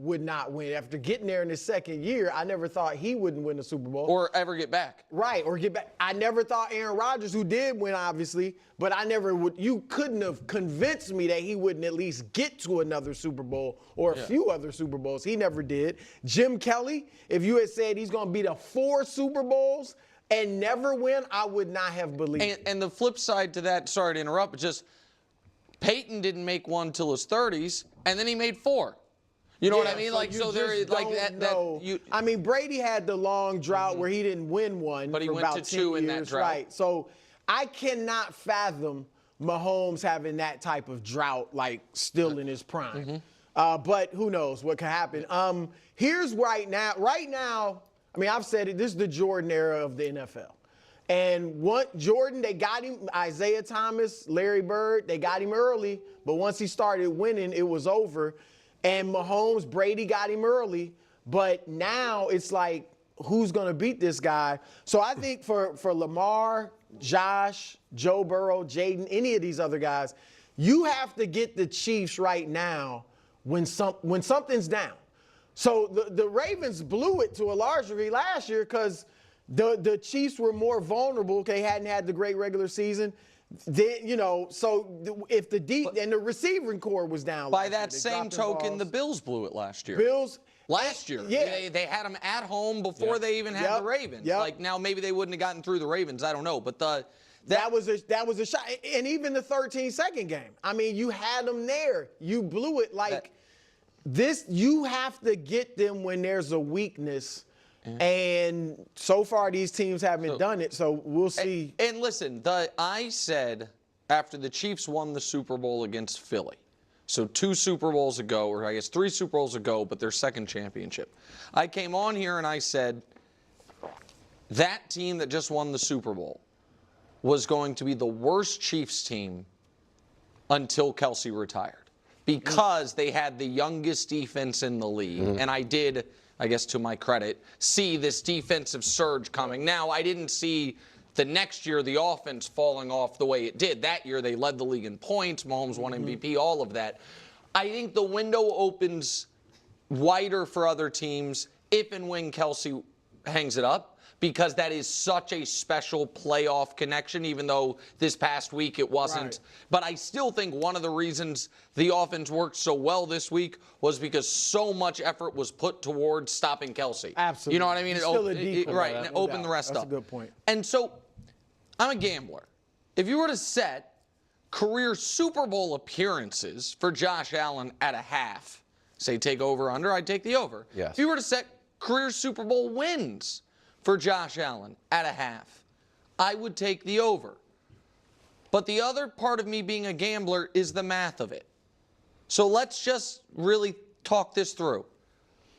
would not win. After getting there in his second year, I never thought he wouldn't win the Super Bowl. Or ever get back. Right, or get back. I never thought Aaron Rodgers, who did win, obviously, but I never would. You couldn't have convinced me that he wouldn't at least get to another Super Bowl or a few other Super Bowls. He never did. Jim Kelly, if you had said he's going to be to 4 Super Bowls and never win, I would not have believed it. And the flip side to that, sorry to interrupt, but just Peyton didn't make one till his 30s, and then he made 4. You know what I mean? So like, so there is like that. I mean, Brady had the long drought where he didn't win one, but he for went about to 10 2 years, in that drought. Right. So I cannot fathom Mahomes having that type of drought, like still in his prime. But who knows what could happen? Here's right now. Right now, I mean, I've said it. This is the Jordan era of the NFL. And Jordan, they got him, Isaiah Thomas, Larry Bird, they got him early, but once he started winning, it was over. And Mahomes, Brady got him early, but now it's like, who's going to beat this guy? So I think for Lamar, Josh, Joe Burrow, Jaden, any of these other guys, you have to get the Chiefs right now when something's down. So the Ravens blew it to a large degree last year because the Chiefs were more vulnerable. They hadn't had the great regular season. Then, so if the receiving core was down. By that same token, the Bills blew it last year. Last year. Yeah. They had them at home before they even had the Ravens. Like, now maybe they wouldn't have gotten through the Ravens. I don't know. But that was a shot. And even the 13-second game. I mean, you had them there. You blew it this. You have to get them when there's a weakness. And so far, these teams haven't done it, so we'll see. And listen, I said after the Chiefs won the Super Bowl against Philly, so 2 Super Bowls ago, or I guess 3 Super Bowls ago, but their second championship, I came on here and I said that team that just won the Super Bowl was going to be the worst Chiefs team until Kelsey retired because they had the youngest defense in the league. And I did, I guess to my credit, see this defensive surge coming. Now, I didn't see the next year the offense falling off the way it did. That year they led the league in points, Mahomes won MVP, all of that. I think the window opens wider for other teams if and when Kelsey hangs it up, because that is such a special playoff connection, even though this past week it wasn't. Right. But I still think one of the reasons the offense worked so well this week was because so much effort was put towards stopping Kelsey. Absolutely. You know what I mean? It opened the rest up. That's a good point. And so I'm a gambler. If you were to set career Super Bowl appearances for Josh Allen at a half, say take over under, I'd take the over. Yes. If you were to set career Super Bowl wins for Josh Allen at a half, I would take the over. But the other part of me being a gambler is the math of it. So let's just really talk this through.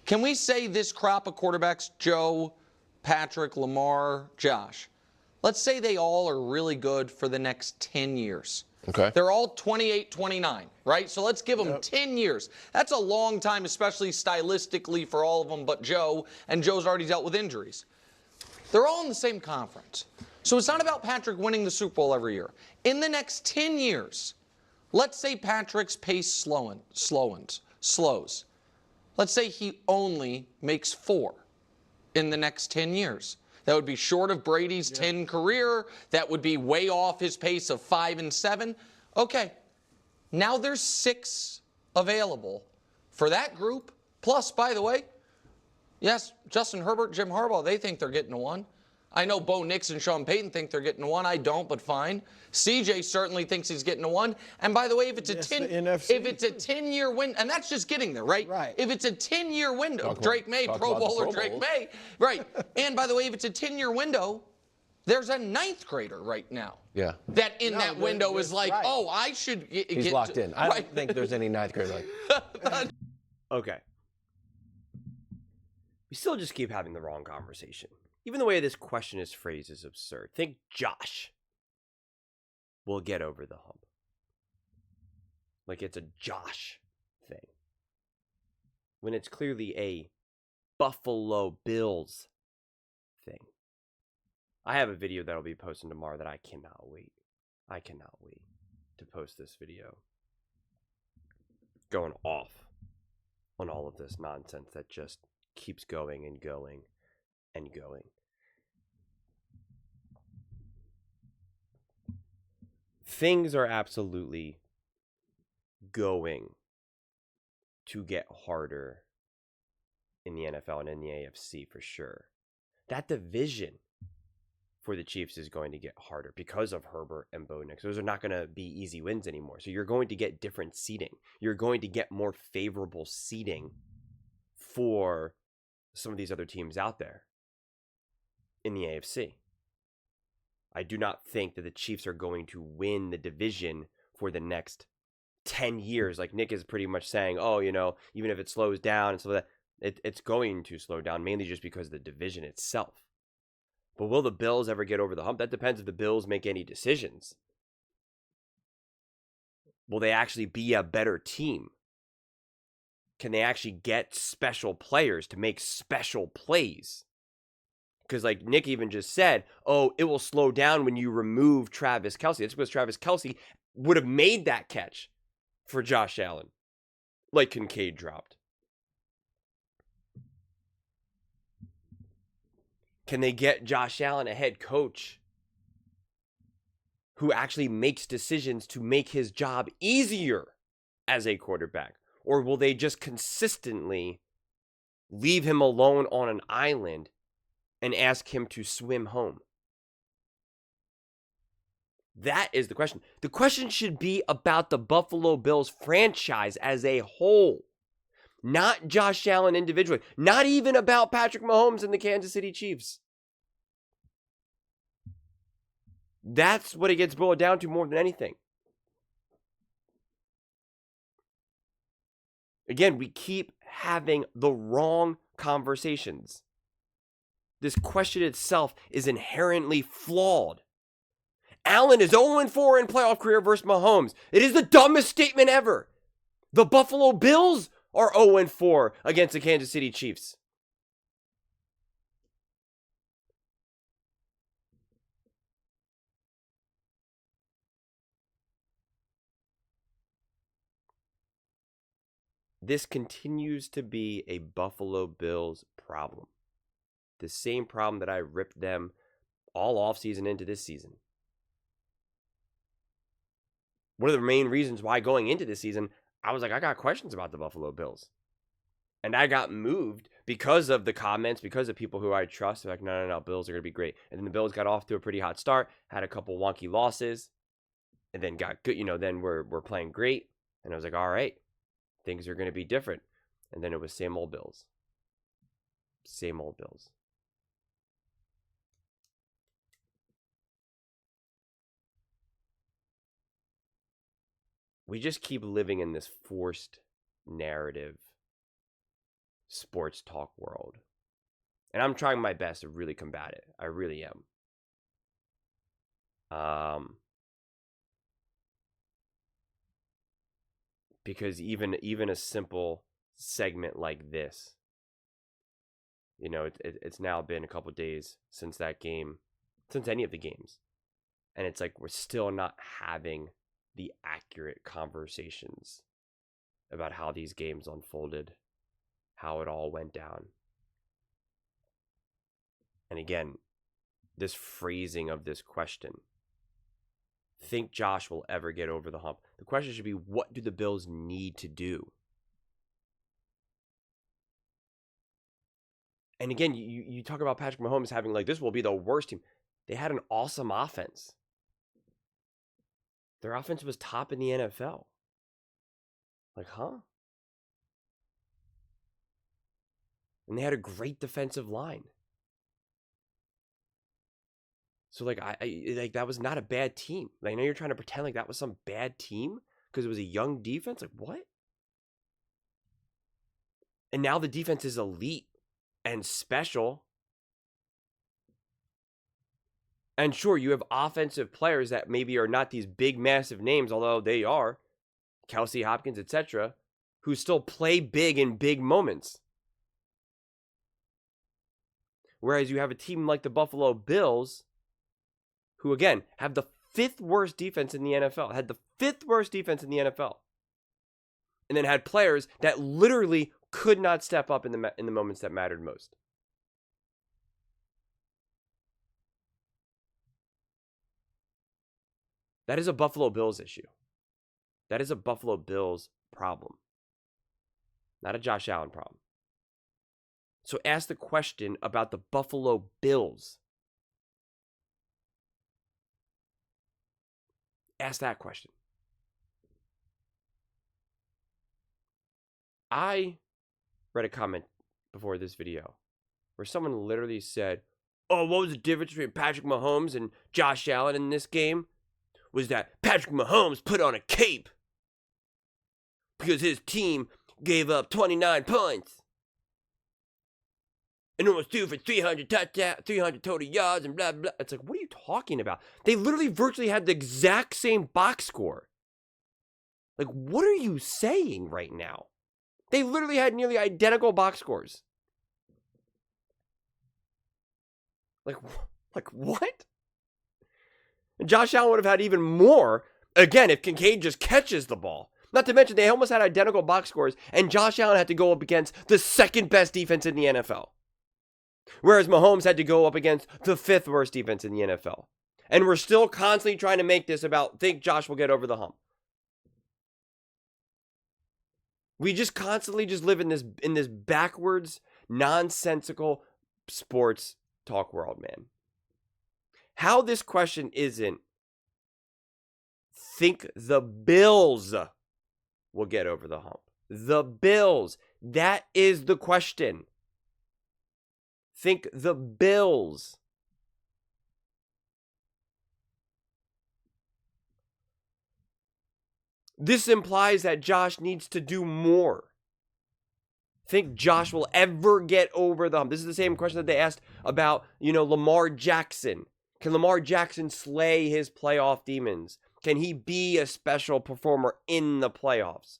Can we say this crop of quarterbacks, Joe, Patrick, Lamar, Josh, let's say they all are really good for the next 10 years. Okay. They're all 28, 29, right? So let's give them 10 years. That's a long time, especially stylistically for all of them but Joe, and Joe's already dealt with injuries. They're all in the same conference. So it's not about Patrick winning the Super Bowl every year. In the next 10 years, let's say Patrick's pace slows. Let's say he only makes 4 in the next 10 years. That would be short of Brady's 10 career. That would be way off his pace of 5 and 7. Okay, now there's 6 available for that group. Plus, by the way, yes, Justin Herbert, Jim Harbaugh, they think they're getting to 1. I know Bo Nix and Sean Payton think they're getting to 1. I don't, but fine. CJ certainly thinks he's getting to 1. And by the way, if it's a 10-year window, and that's just getting there, right? Right. If it's a 10-year window, Drake May, Pro Bowler Drake May, right? And by the way, if it's a 10-year window, there's a 9th grader right now. Yeah. That in that window is like, oh, I should get. He's locked in. I don't think there's any 9th grader like. Okay. We still just keep having the wrong conversation. Even the way this question is phrased is absurd. Think Josh will get over the hump. Like it's a Josh thing. When it's clearly a Buffalo Bills thing. I have a video that'll be posted tomorrow that I cannot wait. I cannot wait to post this video. Going off on all of this nonsense that just keeps going and going and going. Things are absolutely going to get harder in the NFL and in the AFC for sure. That division for the Chiefs is going to get harder because of Herbert and Bo Nix. Those are not going to be easy wins anymore. So you're going to get different seeding. You're going to get more favorable seeding for some of these other teams out there in the AFC. I do not think that the Chiefs are going to win the division for the next 10 years. Like Nick is pretty much saying, oh, you know, even if it slows down and so that it's going to slow down mainly just because of the division itself. But will the Bills ever get over the hump? That depends if the Bills make any decisions. Will they actually be a better team? Can they actually get special players to make special plays? Because like Nick even just said, oh, it will slow down when you remove Travis Kelce. That's because Travis Kelce would have made that catch for Josh Allen, like Kincaid dropped. Can they get Josh Allen a head coach who actually makes decisions to make his job easier as a quarterback? Or will they just consistently leave him alone on an island and ask him to swim home? That is the question. The question should be about the Buffalo Bills franchise as a whole, not Josh Allen individually, not even about Patrick Mahomes and the Kansas City Chiefs. That's what it gets boiled down to more than anything. Again, we keep having the wrong conversations. This question itself is inherently flawed. Allen is 0-4 in playoff career versus Mahomes. It is the dumbest statement ever. The Buffalo Bills are 0-4 against the Kansas City Chiefs. This continues to be a Buffalo Bills problem. The same problem that I ripped them all offseason into this season. One of the main reasons why going into this season, I was like, I got questions about the Buffalo Bills. And I got moved because of the comments, because of people who I trust. They're like, no, Bills are going to be great. And then the Bills got off to a pretty hot start, had a couple wonky losses, and then got good. You know, then we're playing great. And I was like, all right, things are going to be different. And then it was same old Bills. Same old Bills. We just keep living in this forced narrative sports talk world. And I'm trying my best to really combat it. I really am. Because even a simple segment like this, you know, it's now been a couple days since that game, since any of the games. And it's like we're still not having the accurate conversations about how these games unfolded, how it all went down. And again, this phrasing of this question, think Josh will ever get over the hump? The question should be, what do the Bills need to do? And again, you talk about Patrick Mahomes having like, this will be the worst team. They had an awesome offense. Their offense was top in the NFL. Like, huh? And they had a great defensive line. So like I like that was not a bad team. Like, I know you're trying to pretend like that was some bad team because it was a young defense. Like, what? And now the defense is elite and special. And sure, you have offensive players that maybe are not these big, massive names, although they are, Kelce, Hopkins, etc., who still play big in big moments. Whereas you have a team like the Buffalo Bills, who, again, have the 5th worst defense in the NFL, had the 5th worst defense in the NFL, and then had players that literally could not step up in the moments that mattered most. That is a Buffalo Bills issue. That is a Buffalo Bills problem, not a Josh Allen problem. So ask the question about the Buffalo Bills. Ask that question. I read a comment before this video where someone literally said, oh, what was the difference between Patrick Mahomes and Josh Allen in this game? Was that Patrick Mahomes put on a cape because his team gave up 29 points and almost threw for 300 touchdowns, 300 total yards, and blah, blah. It's like, what are you talking about? They literally virtually had the exact same box score. Like, what are you saying right now? They literally had nearly identical box scores. Like what? And Josh Allen would have had even more, again, if Kincaid just catches the ball. Not to mention, they almost had identical box scores, and Josh Allen had to go up against the second best defense in the NFL. Whereas Mahomes had to go up against the fifth worst defense in the NFL. And we're still constantly trying to make this about, think Josh will get over the hump. We just constantly just live in this backwards, nonsensical sports talk world, man. How this question isn't, think the Bills will get over the hump. The Bills. That is the question. Think the Bills. This implies that Josh needs to do more. Think Josh will ever get over the hump? This is the same question that they asked about, Lamar Jackson. Can Lamar Jackson slay his playoff demons? Can he be a special performer in the playoffs?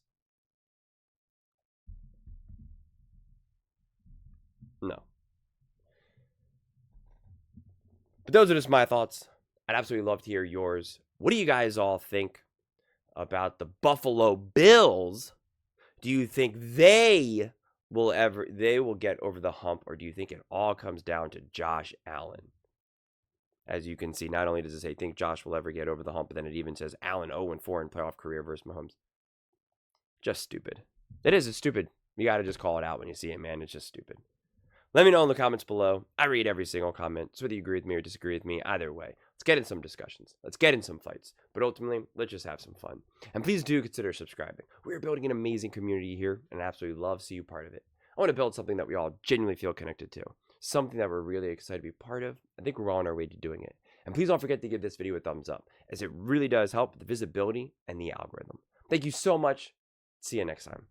No. But those are just my thoughts. I'd absolutely love to hear yours. What do you guys all think about the Buffalo Bills? Do you think they will get over the hump, or do you think it all comes down to Josh Allen? As you can see, not only does it say, think Josh will ever get over the hump, but then it even says Allen 0-4 in playoff career versus Mahomes. Just stupid. It's stupid. You got to just call it out when you see it, man. It's just stupid. Let me know in the comments below. I read every single comment. So whether you agree with me or disagree with me, either way, let's get in some discussions. Let's get in some fights. But ultimately, let's just have some fun. And please do consider subscribing. We're building an amazing community here, and I absolutely love to see you part of it. I want to build something that we all genuinely feel connected to. Something that we're really excited to be part of. I think we're all on our way to doing it. And please don't forget to give this video a thumbs up, as it really does help the visibility and the algorithm. Thank you so much. See you next time.